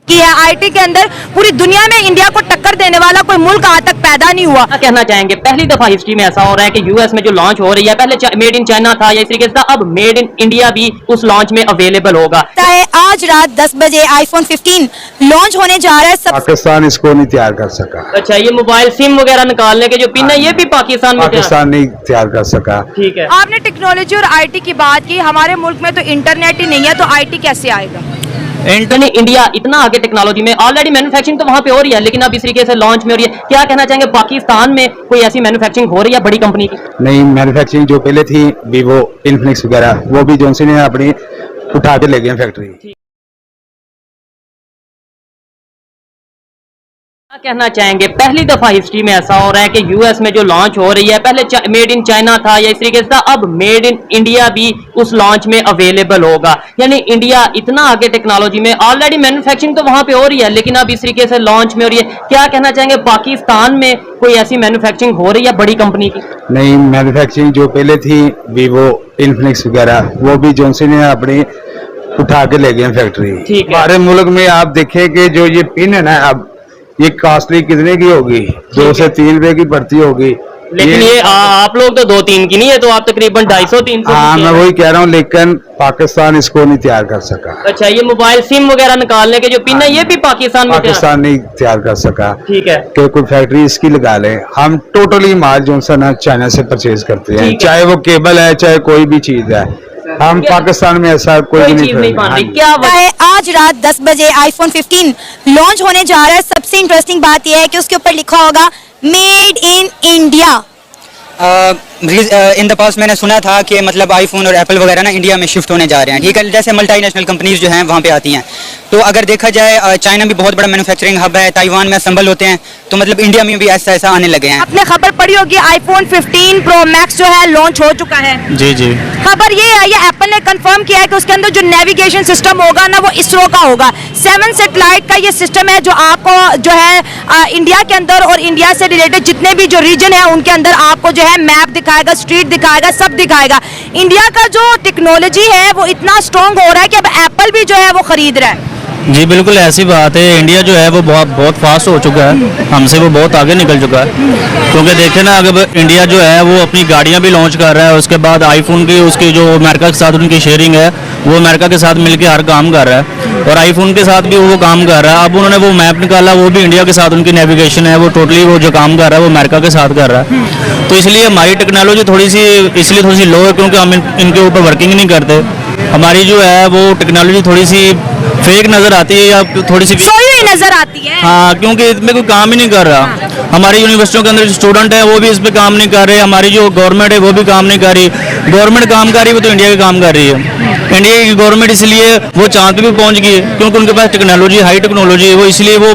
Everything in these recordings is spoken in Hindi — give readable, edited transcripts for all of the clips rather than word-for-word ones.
की है आईटी के अंदर पूरी दुनिया में इंडिया को टक्कर देने वाला कोई मुल्क आज तक पैदा नहीं हुआ। क्या कहना चाहेंगे, पहली दफा हिस्ट्री में ऐसा हो रहा है कि यूएस में जो लॉन्च हो रही है, पहले मेड इन चाइना था या इस तरीके से, अब मेड इन इंडिया भी उस लॉन्च में अवेलेबल होगा। आज रात 10 बजे आईफोन 15 लॉन्च होने जा रहा है। पाकिस्तान इसको नहीं तैयार कर सका। अच्छा, ये मोबाइल सिम वगैरह निकालने के जो पिन है ये भी पाकिस्तान नहीं तैयार कर सका। ठीक है, आपने टेक्नोलॉजी और आईटी की बात की, हमारे मुल्क में तो इंटरनेट ही नहीं है, तो आईटी कैसे आएगा? इंटरनेट इंडिया इतना आगे टेक्नोलॉजी में, ऑलरेडी मैन्युफैक्चरिंग तो वहां पे हो रही है, लेकिन अब इस तरीके से लॉन्च में हो रही है। क्या कहना चाहेंगे, पाकिस्तान में कोई ऐसी मैन्युफैक्चरिंग हो रही है बड़ी कंपनी की? नहीं, मैन्युफैक्चरिंग जो पहले थी वीवो, इन्फिनिक्स वगैरह, वो भी जॉनसन ने अपनी उठा के ले गए फैक्ट्री। क्या कहना चाहेंगे, पहली दफा हिस्ट्री में ऐसा हो रहा है कि यूएस में जो लॉन्च हो रही है, पहले मेड इन चाइना था या इस तरीके से, अब मेड इन इंडिया भी उस लॉन्च में अवेलेबल होगा। यानी इंडिया इतना आगे टेक्नोलॉजी में, ऑलरेडी मैन्युफैक्चरिंग तो वहां पे हो रही है, लेकिन अब इस तरीके से लॉन्च में हो रही है। क्या कहना चाहेंगे, पाकिस्तान में कोई ऐसी मैन्युफैक्चरिंग हो रही है बड़ी कंपनी की? नहीं, मैन्युफैक्चरिंग जो पहले थी वीवो, इन्फिनिक्स वगैरह, वो भी जॉनसन ने अपनी उठा के ले गए फैक्ट्री। हमारे मुल्क में आप देखें कि जो ये पिन है ना, अब ये कॉस्टली कितने की होगी? 2 से 3 रुपए की पड़ती होगी, लेकिन ये आप लोग तो 2-3 की नहीं है, तो आप तकरीबन 250-300। हाँ, मैं वही कह रहा हूँ, लेकिन पाकिस्तान इसको नहीं तैयार कर सका। अच्छा, ये मोबाइल सिम वगैरह निकालने के जो पिन है ये भी पाकिस्तान नहीं तैयार कर सका। ठीक है, कि कोई फैक्ट्री इसकी लगा ले। हम टोटली माल जो है चाइना से परचेज करते हैं, चाहे वो केबल है चाहे कोई भी चीज है। हम पाकिस्तान में ऐसा कोई चीज नहीं पान रही। क्या है, आज रात 10 बजे आईफोन 15 लॉन्च होने जा रहा है। सबसे इंटरेस्टिंग बात यह है कि उसके ऊपर लिखा होगा made in India. In the past मैंने सुना था कि मतलब आईफोन और एप्पल वगैरह ना इंडिया में शिफ्ट होने जा रहे हैं। ठीक है, जैसे मल्टीनेशनल कंपनीज जो हैं वहाँ पे आती हैं, तो अगर देखा जाए चाइना भी बहुत बड़ा मैन्युफैक्चरिंग हब है, ताइवान में असेंबल होते हैं, तो मतलब इंडिया में भी ऐसा आने लगे हैं। आपने खबर पढ़ी होगी आईफोन 15 प्रो मैक्स जो है लॉन्च हो चुका है। जी जी, खबर ये है, ये एप्पल ने कंफर्म किया है कि उसके अंदर जो नेविगेशन सिस्टम होगा ना, वो इसरो का होगा। 7 सैटेलाइट का ये सिस्टम है जो आपको जो है इंडिया के अंदर और इंडिया से रिलेटेड जितने भी जो रीजन है उनके अंदर आपको जो है मैप दिखाएगा, स्ट्रीट दिखाएगा, सब दिखाएगा। इंडिया का जो टेक्नोलॉजी है वो इतना स्ट्रॉन्ग हो रहा है कि अब एप्पल भी जो है वो खरीद रहा है। जी बिल्कुल ऐसी बात है, इंडिया जो है वो बहुत फास्ट हो चुका है, हमसे वो बहुत आगे निकल चुका है। क्योंकि देखें ना, अगर इंडिया जो है वो अपनी गाड़ियां भी लॉन्च कर रहा है, उसके बाद आईफोन की उसकी जो अमेरिका के साथ उनकी शेयरिंग है वो अमेरिका के साथ मिलकर हर काम कर रहा है, और आईफोन के साथ भी वो काम कर रहा है। अब उन्होंने वो मैप निकाला, वो भी इंडिया के साथ उनकी नेविगेशन है, वो टोटली वो जो काम कर रहा है वो अमेरिका के साथ कर रहा है। तो इसलिए हमारी टेक्नोलॉजी थोड़ी सी लो है, क्योंकि हम इनके ऊपर वर्किंग नहीं करते। हमारी जो है वो टेक्नोलॉजी थोड़ी सी फेक नजर आती है या थोड़ी सी नजर आती है। हाँ, क्योंकि इसमें कोई काम ही नहीं कर रहा। हमारी यूनिवर्सिटियों के अंदर जो स्टूडेंट है वो भी इस पे काम नहीं कर रहे, हमारी जो गवर्नमेंट है वो भी काम नहीं कर रही। गवर्नमेंट काम कर रही है वो तो इंडिया के काम कर रही है। इंडिया की गवर्नमेंट इसलिए वो चांद पे भी पहुंच गई है क्योंकि उनके पास टेक्नोलॉजी, हाई टेक्नोलॉजी है, वो इसलिए वो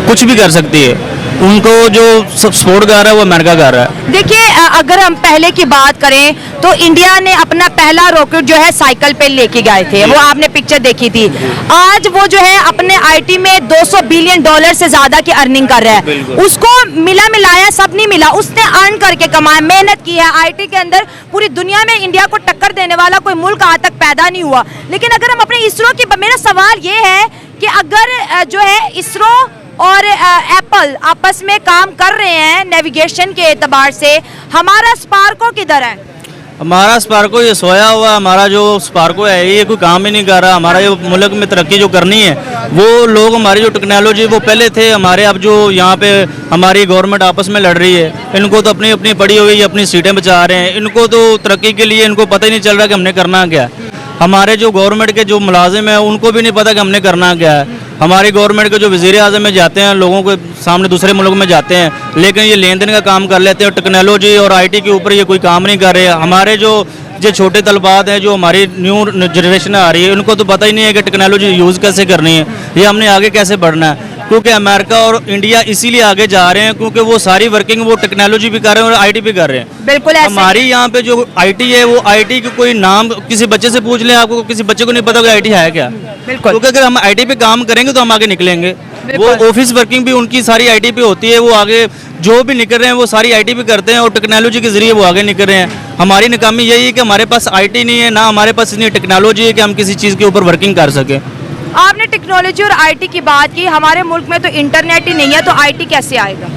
कुछ भी कर सकती है। उनको जो सपोर्ट कर रहा है वो अमेरिका कर रहा है। देखिए, अगर हम पहले की बात करें तो इंडिया ने अपना पहला रॉकेट जो है साइकिल पे लेके गए थे, वो आपने पिक्चर देखी थी। आज वो जो है अपने आईटी में $200 बिलियन से ज्यादा की अर्निंग कर रहा है। उसको मिलाया सब नहीं मिला, उसने अर्न करके कमाया, मेहनत की है। आईटी के अंदर पूरी दुनिया में इंडिया को टक्कर देने वाला कोई मुल्क आज तक पैदा नहीं हुआ। लेकिन अगर हम अपने इसरो की, मेरा सवाल ये है कि अगर जो है इसरो और एप्पल आपस में काम कर रहे हैं नेविगेशन के एतबार से, हमारा स्पार्को किधर है? हमारा स्पार्को ये सोया हुआ, हमारा जो स्पार्को है ये कोई काम ही नहीं कर रहा। हमारा जो मुल्क में तरक्की जो करनी है वो लोग, हमारी जो टेक्नोलॉजी वो पहले थे हमारे, अब जो यहाँ पे हमारी गवर्नमेंट आपस में लड़ रही है, इनको तो अपनी अपनी पड़ी हुई अपनी सीटें बचा रहे हैं। इनको तो तरक्की के लिए इनको पता ही नहीं चल रहा कि हमने करना क्या है। हमारे जो गवर्नमेंट के जो मुलाजिम हैं उनको भी नहीं पता कि हमने करना क्या है। हमारी गवर्नमेंट के जो वज़ीर आज़म में जाते हैं, लोगों के सामने दूसरे मुल्क में जाते हैं, लेकिन ये लेन देन का काम कर लेते हैं, टेक्नोलॉजी और आईटी के ऊपर ये कोई काम नहीं कर रहे। हमारे जो छोटे तलबात हैं, जो हमारी न्यू जनरेशन आ रही है, उनको तो पता ही नहीं है कि टेक्नोलॉजी यूज़ कैसे करनी है, ये हमने आगे कैसे बढ़ना है। क्योंकि अमेरिका और इंडिया इसीलिए आगे जा रहे हैं क्योंकि वो सारी वर्किंग वो टेक्नोलॉजी भी कर रहे हैं और आईटी भी कर रहे हैं। बिल्कुल हमारी यहाँ पे जो आईटी है वो आईटी की कोई नाम किसी बच्चे से पूछ लें, आपको किसी बच्चे को नहीं पता कि आईटी है क्या। बिल्कुल, क्योंकि अगर हम आईटी पे काम करेंगे तो हम आगे निकलेंगे। वो ऑफिस वर्किंग भी उनकी सारी आईटी पे होती है, वो आगे जो भी निकल रहे हैं वो सारी आईटी पे करते हैं और टेक्नोलॉजी के जरिए वो आगे निकल रहे हैं। हमारी नाकामी यही है कि हमारे पास आईटी नहीं है, ना हमारे पास इतनी टेक्नोलॉजी है कि हम किसी चीज़ के ऊपर वर्किंग कर सकें। आपने टेक्नोलॉजी और आईटी की बात की, हमारे मुल्क में तो इंटरनेट ही नहीं है, तो आईटी कैसे आएगा?